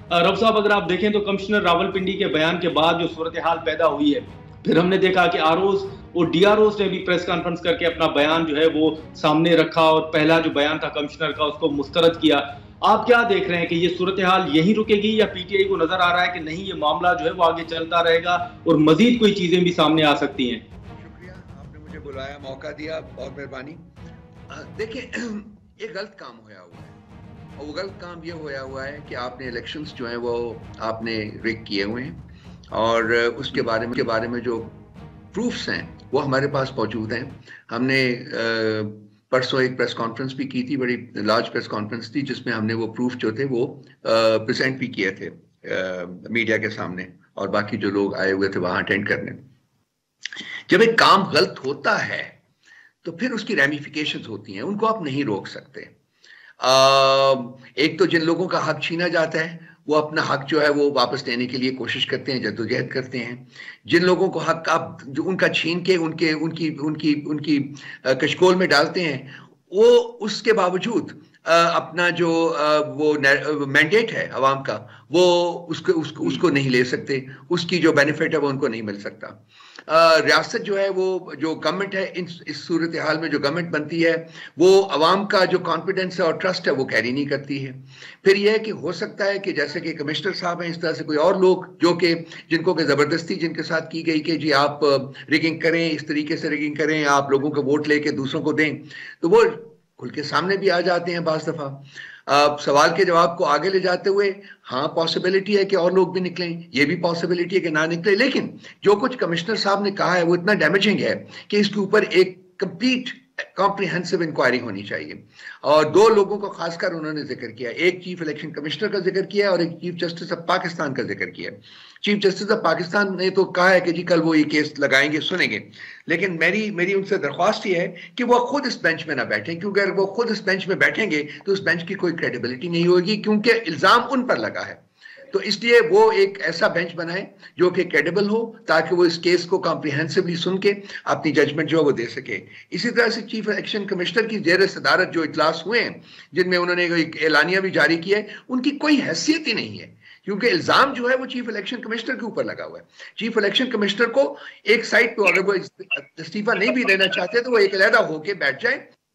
रब साहब, अगर आप देखें तो कमिश्नर रावलपिंडी के बयान के बाद जो सूरत हाल पैदा हुई है, फिर हमने देखा कि आरओज और डीआरओज ने भी प्रेस कॉन्फ्रेंस करके अपना बयान जो है वो सामने रखा और पहला जो बयान था कमिश्नर का उसको मुस्तरद किया। आप क्या देख रहे हैं कि ये सूरत हाल यहीं रुकेगी या पीटीआई को नजर आ रहा है कि नहीं, ये मामला जो है वो आगे चलता रहेगा और मजीद कोई चीजें भी सामने आ सकती हैं? शुक्रिया, आपने मुझे बुलाया, मौका दिया, बहुत मेहरबानी। देखिए, ये गलत काम होया हुआ है और वो गलत काम ये होया हुआ है कि आपने इलेक्शंस जो हैं वो आपने रिग किए हुए हैं और उसके बारे में जो प्रूफ्स हैं वो हमारे पास मौजूद हैं। हमने परसों एक प्रेस कॉन्फ्रेंस भी की थी, बड़ी लार्ज प्रेस कॉन्फ्रेंस थी जिसमें हमने वो प्रूफ जो थे वो प्रेजेंट भी किए थे मीडिया के सामने और बाकी जो लोग आए हुए थे वहां अटेंड करने। जब एक काम गलत होता है तो फिर उसकी रेमिफिकेशंस होती हैं, उनको आप नहीं रोक सकते। एक तो जिन लोगों का हक छीना जाता है वो अपना हक जो है वो वापस लेने के लिए कोशिश करते हैं, जद्दोजहद करते हैं। जिन लोगों को हक आप जो उनका छीन के उनके उनकी उनकी उनकी कशकोल में डालते हैं, वो उसके बावजूद अपना जो वो मैंडेट है अवाम का, वो उसको नहीं ले सकते, उसकी जो बेनिफिट है वो उनको नहीं मिल सकता। रियासत जो है वो जो गवर्नमेंट है इस सूरत हाल में जो गवर्नमेंट बनती है वो अवाम का जो कॉन्फिडेंस है और ट्रस्ट है वो कैरी नहीं करती है। फिर यह है कि हो सकता है कि जैसे कि कमिश्नर साहब हैं, इस तरह से कोई और लोग जो कि जिनको के ज़बरदस्ती जिनके साथ की गई कि जी आप रिगिंग करें, इस तरीके से रिगिंग करें, आप लोगों को वोट लेके दूसरों को दें, तो वो खुल के सामने भी आ जाते हैं बाज़ दफ़ा। सवाल के जवाब को आगे ले जाते हुए, हाँ पॉसिबिलिटी है कि और लोग भी निकलें, ये भी पॉसिबिलिटी है कि ना निकले, लेकिन जो कुछ कमिश्नर साहब ने कहा है वो इतना डैमेजिंग है कि इसके ऊपर एक कंप्लीट कॉम्प्रिहेंसिव इंक्वायरी होनी चाहिए। और दो लोगों को खासकर उन्होंने जिक्र किया, एक चीफ इलेक्शन कमिश्नर का जिक्र किया और एक चीफ जस्टिस ऑफ पाकिस्तान का जिक्र किया। चीफ जस्टिस ऑफ पाकिस्तान ने तो कहा है कि जी कल वो ये केस लगाएंगे, सुनेंगे, लेकिन मेरी उनसे दरख्वास्त ये है कि वो खुद इस बेंच में ना बैठें, क्योंकि अगर वो खुद इस बेंच में बैठेंगे तो उस बेंच की कोई क्रेडिबिलिटी नहीं होगी, क्योंकि इल्जाम उन पर लगा है। तो इसलिए वो एक ऐसा बेंच बनाए जो कि क्रेडिबल हो, ताकि वो इस केस को कॉम्प्रिहेंसिवली सुन के अपनी जजमेंट जो है वो दे सके। इसी तरह से चीफ इलेक्शन कमिश्नर की जेर सदारत जो इजलास हुए हैं जिनमें उन्होंने एक एलानिया भी जारी किया है, उनकी कोई हैसियत ही नहीं है, क्योंकि इल्जाम जो है वो चीफ इलेक्शन कमिश्नर के ऊपर लगा हुआ है। चीफ इलेक्शन कमिश्नर को एक साइड पे, अगर वो इस्तीफा नहीं भी देना चाहते तो वो एक अलहदा होके बैठ जाए